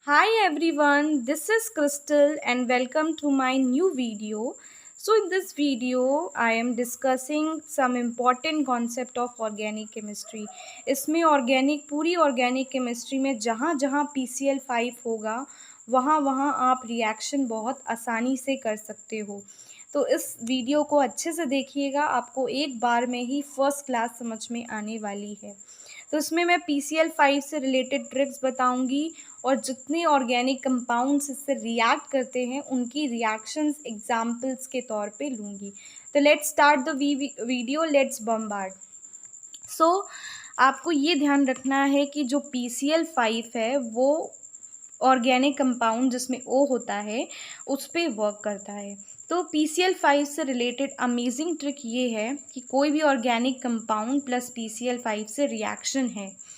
Hi everyone, this is Crystal and welcome to my new video. So in this video, I am discussing some important concept of organic chemistry. इसमें पूरी organic chemistry में जहाँ जहाँ PCl5 होगा वहाँ वहाँ आप रिएक्शन बहुत आसानी से कर सकते हो। तो इस वीडियो को अच्छे से देखिएगा, आपको एक बार में ही फर्स्ट क्लास समझ में आने वाली है। तो इसमें मैं PCl5 से रिलेटेड ट्रिक्स बताऊंगी और जितने ऑर्गेनिक कंपाउंड्स इससे रिएक्ट करते हैं उनकी रिएक्शंस एग्जाम्पल्स के तौर पे लूँगी। तो let's start the video, let's bombard. So आपको ये ध्यान रखना है कि जो PCl5 है वो ऑर्गेनिक कंपाउंड जिसमें O होता है उस पर वर्क करता है। तो PCl5 से रिलेटेड अमेजिंग ट्रिक ये है कि कोई भी ऑर्गेनिक कंपाउंड प्लस PCl5 से रिएक्शन है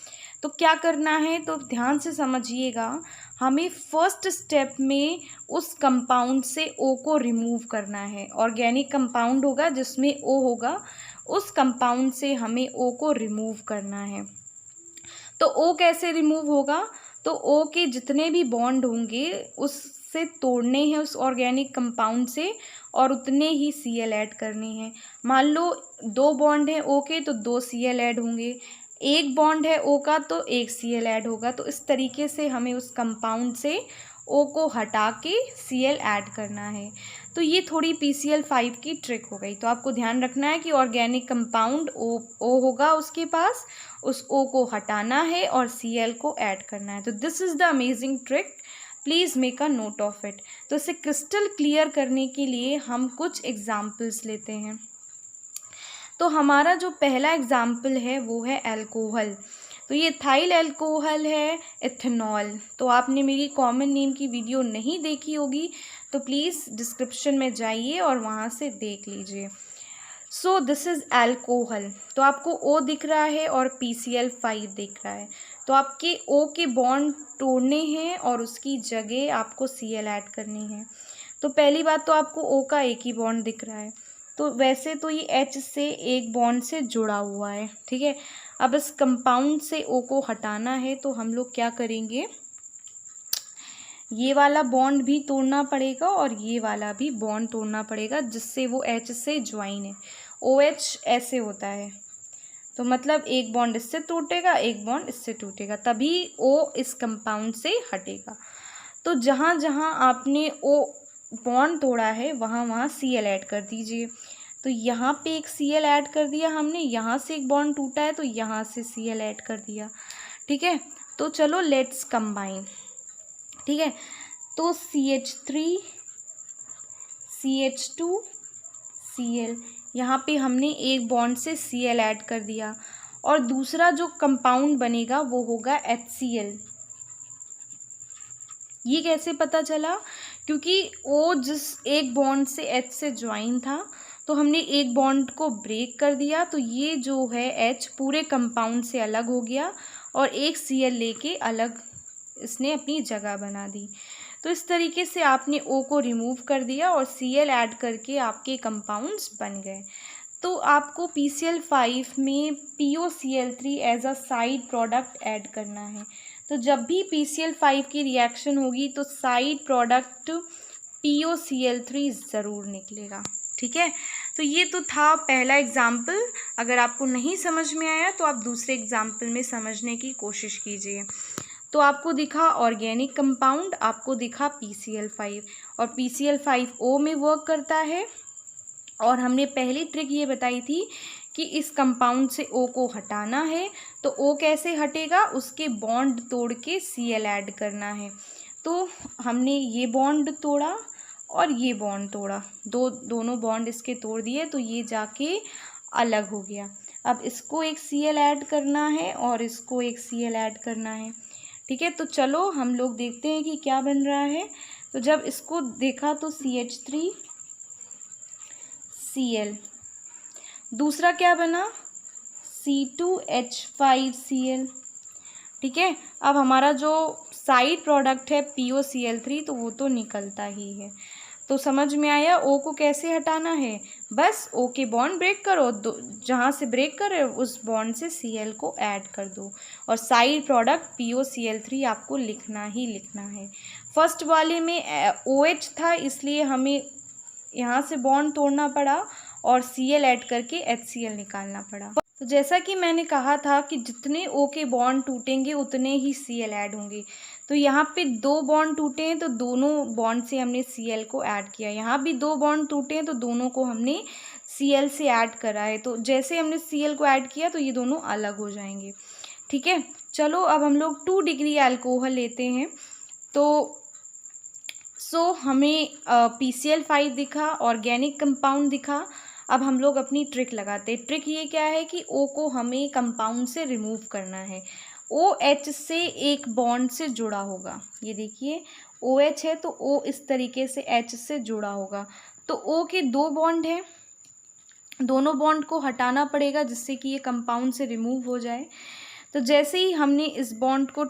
तो क्या करना है, तो ध्यान से समझिएगा। हमें फर्स्ट स्टेप में उस कंपाउंड से O को रिमूव करना है। ऑर्गेनिक कंपाउंड होगा जिसमें O होगा, उस कंपाउंड से हमें O को रिमूव करना है। तो O कैसे रिमूव होगा, तो O के जितने भी बॉन्ड होंगे उससे तोड़ने हैं उस ऑर्गेनिक कंपाउंड से और उतने ही Cl ऐड करने हैं। मान लो 2 बॉन्ड हैं O के तो 2 Cl ऐड होंगे, 1 बॉन्ड है O का तो 1 Cl ऐड होगा। तो इस तरीके से हमें उस कंपाउंड से O को हटा के Cl ऐड करना है। तो ये थोड़ी PCl5 की ट्रिक हो गई। तो आपको ध्यान रखना है कि ऑर्गेनिक कंपाउंड O होगा उसके पास, उस O को हटाना है और Cl को ऐड करना है। तो this is the amazing trick, please make a note of it. तो इसे क्रिस्टल क्लियर करने के लिए हम कुछ एग्जाम्पल्स लेते हैं। तो हमारा जो पहला एग्जाम्पल है वो है अल्कोहल। तो ये इथाइल अल्कोहल है, इथेनॉल। तो आपने मेरी कॉमन नेम की वीडियो नहीं देखी होगी तो प्लीज़ डिस्क्रिप्शन में जाइए और वहाँ से देख लीजिए। So this is alcohol. तो आपको O दिख रहा है और PCl5 दिख रहा है। तो आपके O के बॉन्ड तोड़ने हैं और उसकी जगह आपको Cl ऐड करनी है। तो पहली बात तो आपको O का एक ही बॉन्ड दिख रहा है, तो वैसे तो ये H से एक बॉन्ड से जुड़ा हुआ है, ठीक है। अब इस कंपाउंड से O को हटाना है तो हम लोग क्या करेंगे, ये वाला बॉन्ड भी तोड़ना पड़ेगा और ये वाला भी बॉन्ड तोड़ना पड़ेगा जिससे वो H से ज्वाइन है। OH ऐसे होता है, तो मतलब एक बॉन्ड इससे टूटेगा एक बॉन्ड इससे टूटेगा, तभी O इस कंपाउंड से हटेगा। तो जहाँ जहाँ आपने O बॉन्ड तोड़ा है वहाँ वहाँ Cl ऐड कर दीजिए। तो यहाँ पे एक Cl ऐड कर दिया हमने, यहाँ से एक बॉन्ड टूटा है तो यहाँ से Cl ऐड कर दिया, ठीक है। तो चलो लेट्स कंबाइन, ठीक है। तो CH3 CH2 Cl, यहाँ पे हमने एक बॉन्ड से Cl ऐड कर दिया और दूसरा जो कंपाउंड बनेगा वो होगा HCl। ये कैसे पता चला, क्योंकि O जिस एक बॉन्ड से H से ज्वाइन था तो हमने एक बॉन्ड को ब्रेक कर दिया, तो ये जो है H पूरे कंपाउंड से अलग हो गया और एक Cl लेके अलग इसने अपनी जगह बना दी। तो इस तरीके से आपने O को रिमूव कर दिया और Cl ऐड करके आपके कंपाउंड्स बन गए। तो आपको PCl5 में POCl3 as a side product add करना है। तो जब भी PCl5 की रिएक्शन होगी तो साइड प्रोडक्ट POCl3 ज़रूर निकलेगा, ठीक है। तो ये तो था पहला एग्जाम्पल। अगर आपको नहीं समझ में आया तो आप दूसरे एग्जाम्पल में समझने की कोशिश कीजिए। तो आपको दिखा ऑर्गेनिक कंपाउंड, आपको दिखा PCl5 और PCl5 O में वर्क करता है। और हमने पहली ट्रिक ये बताई थी कि इस कंपाउंड से O को हटाना है, तो O कैसे हटेगा, उसके बॉन्ड तोड़ के Cl ऐड करना है। तो हमने ये बॉन्ड तोड़ा और ये बॉन्ड तोड़ा, दोनों बॉन्ड इसके तोड़ दिए तो ये जाके अलग हो गया। अब इसको एक Cl ऐड करना है और इसको एक Cl ऐड करना है, ठीक है। तो चलो हम लोग देखते हैं कि क्या बन रहा है। तो जब इसको देखा तो CH3 Cl, दूसरा क्या बना C2H5Cl, ठीक है। अब हमारा जो साइड प्रोडक्ट है POCl3 तो वो तो निकलता ही है। तो समझ में आया O को कैसे हटाना है, बस O के बॉन्ड ब्रेक करो, जहाँ से ब्रेक कर रहे हो उस बॉन्ड से Cl को ऐड कर दो और साइड प्रोडक्ट POCl3 आपको लिखना ही लिखना है। फर्स्ट वाले में OH था, इसलिए हमें यहाँ से बॉन्ड तोड़ना पड़ा और Cl ऐड करके HCl निकालना पड़ा। तो जैसा कि मैंने कहा था कि जितने O के बॉन्ड टूटेंगे उतने ही Cl ऐड होंगे। तो यहाँ पे 2 बॉन्ड टूटे हैं तो दोनों बॉन्ड से हमने Cl को ऐड किया। यहाँ भी 2 बॉन्ड टूटे हैं तो दोनों को हमने Cl से ऐड करा है। तो जैसे हमने Cl को ऐड किया तो ये दोनों अलग हो जाएंगे। ठीक है, चलो अब हम लोग 2 डिग्री अल्कोहल लेते हैं। तो हमें PCl5 दिखा, ऑर्गेनिक कंपाउंड दिखा। अब हम लोग अपनी ट्रिक लगाते हैं। ट्रिक ये क्या है कि O को हमें कंपाउंड से रिमूव करना है। OH से एक बॉन्ड से जुड़ा होगा, ये देखिए OH है तो O इस तरीके से H से जुड़ा होगा। तो O के 2 बॉन्ड हैं, दोनों बॉन्ड को हटाना पड़ेगा जिससे कि ये कंपाउंड से रिमूव हो जाए। तो जैसे ही हमने इस बॉन्ड को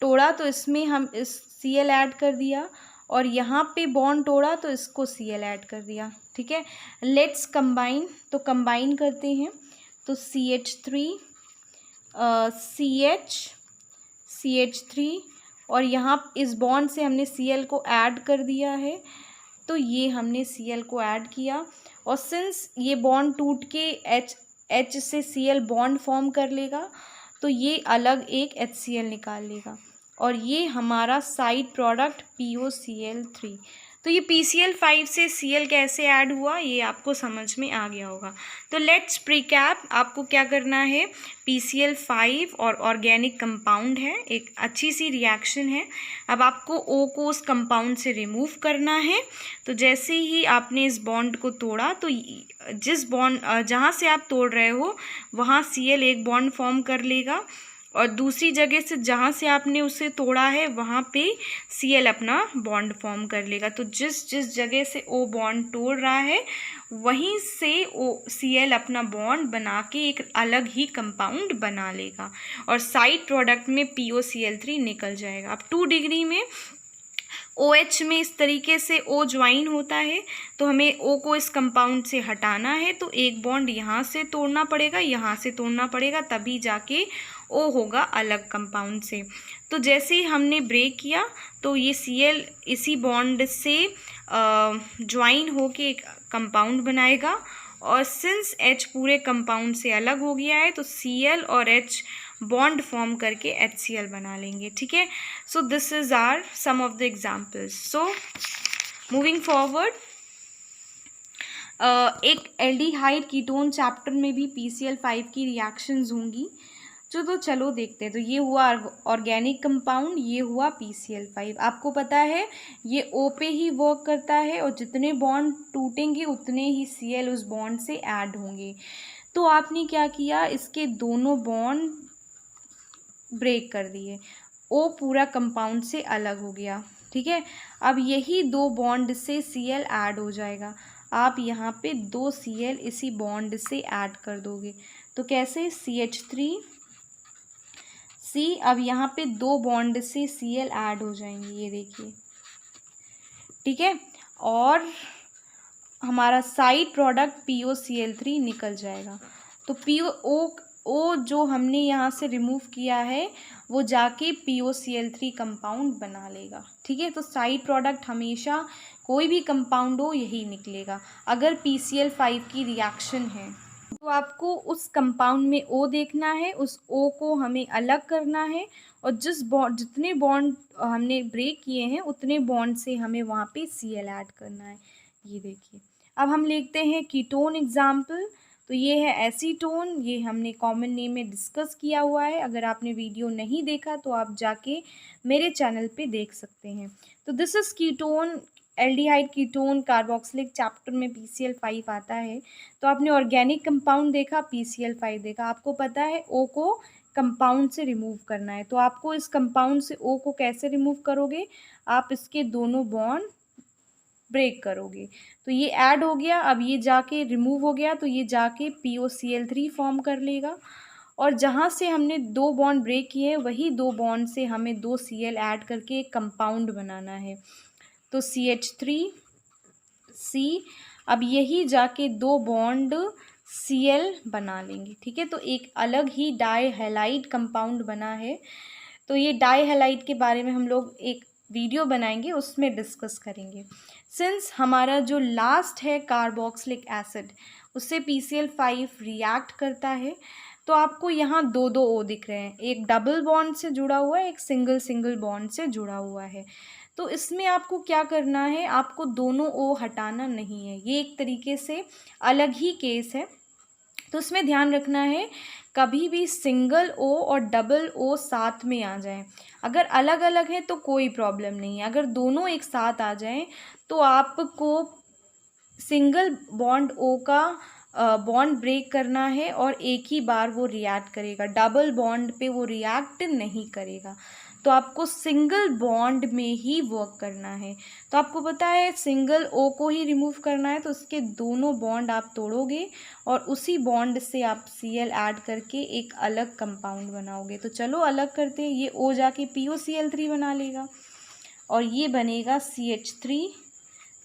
तोड़ा तो इसमें हम इस Cl ऐड कर दिया और यहाँ पे बॉन्ड तोड़ा तो इसको Cl ऐड कर दिया। ठीक है, लेट्स कंबाइन। तो कंबाइन करते हैं। तो CH3 CH3 और यहाँ इस बॉन्ड से हमने Cl को ऐड कर दिया है। तो ये हमने Cl को ऐड किया और सिंस ये बॉन्ड टूट के H से Cl बॉन्ड फॉर्म कर लेगा तो ये अलग एक HCl निकाल लेगा और ये हमारा साइड प्रोडक्ट POCl3। तो ये PCl5 से Cl कैसे ऐड हुआ ये आपको समझ में आ गया होगा। तो लेट्स प्रीकैप। आपको क्या करना है, PCl5 और ऑर्गेनिक कंपाउंड है, एक अच्छी सी रिएक्शन है। अब आपको O को उस कंपाउंड से रिमूव करना है। तो जैसे ही आपने इस बॉन्ड को तोड़ा तो जिस बॉन्ड जहाँ से आप तोड़ रहे हो वहाँ Cl एक बॉन्ड फॉर्म कर लेगा और दूसरी जगह से जहाँ से आपने उसे तोड़ा है वहाँ पे Cl अपना बॉन्ड फॉर्म कर लेगा। तो जिस जगह से O बॉन्ड तोड़ रहा है वहीं से Cl अपना बॉन्ड बना के एक अलग ही कंपाउंड बना लेगा और साइड प्रोडक्ट में POCl3 निकल जाएगा। अब 2 डिग्री में OH में इस तरीके से O ज्वाइन होता है तो हमें O को इस कंपाउंड से हटाना है। तो एक बॉन्ड यहाँ से तोड़ना पड़ेगा, यहाँ से तोड़ना पड़ेगा, तभी जाके O होगा अलग कंपाउंड से। तो जैसे ही हमने ब्रेक किया तो ये Cl इसी बॉन्ड से ज्वाइन होके एक कंपाउंड बनाएगा और सिंस H पूरे कंपाउंड से अलग हो गया है तो Cl और H बॉन्ड फॉर्म करके HCl बना लेंगे। ठीक है, so this is are some of the examples. So moving forward, एक एल्डिहाइड कीटोन चैप्टर में भी PCl5 की रिएक्शंस होंगी तो चलो देखते हैं। तो ये हुआ ऑर्गेनिक कंपाउंड, ये हुआ PCl5। आपको पता है ये O पे ही वर्क करता है और जितने बॉन्ड टूटेंगे उतने ही Cl उस बॉन्ड से ऐड होंगे। तो आपने क्या किया, इसके दोनों बॉन्ड ब्रेक कर दिए, O पूरा कंपाउंड से अलग हो गया। ठीक है, अब यही 2 बॉन्ड से Cl ऐड हो जाएगा। आप यहाँ पे 2 Cl इसी बॉन्ड से ऐड कर दोगे। तो कैसे, CH3 C, अब यहाँ पे 2 बॉन्ड से Cl ऐड हो जाएंगे, ये देखिए। ठीक है, और हमारा साइड प्रोडक्ट POCl3 निकल जाएगा। तो O जो हमने यहाँ से रिमूव किया है वो जाके POCl3 कंपाउंड बना लेगा। ठीक है, तो साइड प्रोडक्ट हमेशा कोई भी कंपाउंड हो यही निकलेगा अगर PCl5 की रिएक्शन है। तो आपको उस कंपाउंड में O देखना है, उस O को हमें अलग करना है और जितने बॉन्ड हमने ब्रेक किए हैं उतने बॉन्ड से हमें वहाँ पे Cl ऐड करना है। ये देखिए, अब हम लिखते हैं कीटोन एग्जाम्पल। तो ये है एसीटोन, ये हमने कॉमन नेम में डिस्कस किया हुआ है। अगर आपने वीडियो नहीं देखा तो आप जाके मेरे चैनल पे देख सकते हैं। तो this is ketone, aldehyde ketone carboxylic chapter में PCl5 आता है। तो आपने ऑर्गेनिक कंपाउंड देखा, PCl5 देखा, आपको पता है O को कंपाउंड से रिमूव करना है। तो आपको इस कंपाउंड से O को कैसे रिमूव करोगे, आप इसके दोनों बॉन्ड ब्रेक करोगे। तो ये ऐड हो गया, अब ये जाके रिमूव हो गया तो ये जाके POCl3 फॉर्म कर लेगा और जहाँ से हमने 2 बॉन्ड ब्रेक किए वही 2 बॉन्ड से हमें 2 Cl ऐड करके एक कंपाउंड बनाना है। तो CH3C, अब यही जाके 2 बॉन्ड Cl बना लेंगे। ठीक है, तो एक अलग ही डाई हैलाइड कंपाउंड बना है। तो ये डाई हैलाइड के बारे में हम लोग एक वीडियो बनाएंगे, उसमें डिस्कस करेंगे। सिंस हमारा जो लास्ट है कार्बोक्सिलिक एसिड, उससे PCl5 रिएक्ट करता है, तो आपको यहाँ दो दो O दिख रहे हैं, एक डबल बॉन्ड से जुड़ा हुआ है, एक सिंगल सिंगल बॉन्ड से जुड़ा हुआ है। तो इसमें आपको क्या करना है, आपको दोनों O हटाना नहीं है, ये एक तरीके से अलग ही केस है। तो इसमें ध्यान रखना है कभी भी सिंगल O और डबल O साथ में आ जाए। अगर अलग अलग है तो कोई प्रॉब्लम नहीं है, अगर दोनों एक साथ आ जाएं तो आपको सिंगल बॉन्ड O का बॉन्ड ब्रेक करना है और एक ही बार वो रिएक्ट करेगा, डबल बॉन्ड पे वो रिएक्ट नहीं करेगा। तो आपको सिंगल बॉन्ड में ही वर्क करना है। तो आपको पता है सिंगल O को ही रिमूव करना है, तो उसके दोनों बॉन्ड आप तोड़ोगे और उसी बॉन्ड से आप Cl ऐड करके एक अलग कंपाउंड बनाओगे। तो चलो अलग करते हैं, ये O जाके POCl3 बना लेगा और ये बनेगा CH3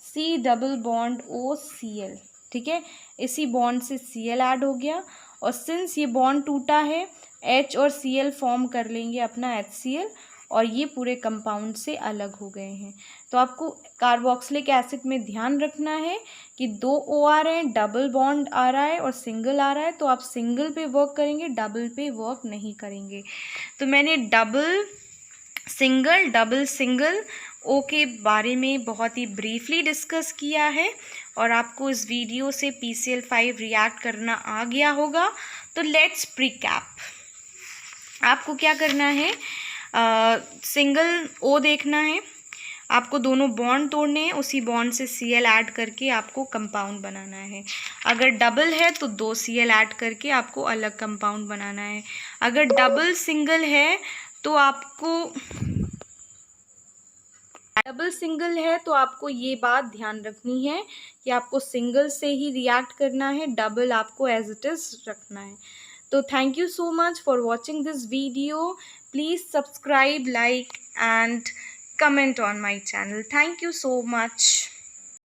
C double bond OCl। ठीक है, इसी बॉन्ड से Cl ऐड हो गया और सिंस ये बॉन्ड टूटा है H और Cl फॉर्म कर लेंगे अपना HCl और ये पूरे कंपाउंड से अलग हो गए हैं। तो आपको कार्बोक्सिलिक एसिड में ध्यान रखना है कि दो O आ रहे हैं, डबल बॉन्ड आ रहा है और सिंगल आ रहा है, तो आप सिंगल पे वर्क करेंगे, डबल पे वर्क नहीं करेंगे। तो मैंने डबल सिंगल O के बारे में बहुत ही ब्रीफली डिस्कस किया है और आपको इस वीडियो से PCl5 रिएक्ट करना आ गया होगा। तो लेट्स प्रीकैप। आपको क्या करना है, सिंगल O देखना है, आपको दोनों बॉन्ड तोड़ने हैं, उसी बॉन्ड से Cl ऐड करके आपको कंपाउंड बनाना है। अगर डबल है तो 2 Cl ऐड करके आपको अलग कंपाउंड बनाना है। अगर डबल सिंगल है तो आपको ये बात ध्यान रखनी है कि आपको सिंगल से ही रिएक्ट करना है, डबल आपको एज इट इज़ रखना है। तो thank you so much for watching this video. Please subscribe, like and comment on my channel. Thank you so much.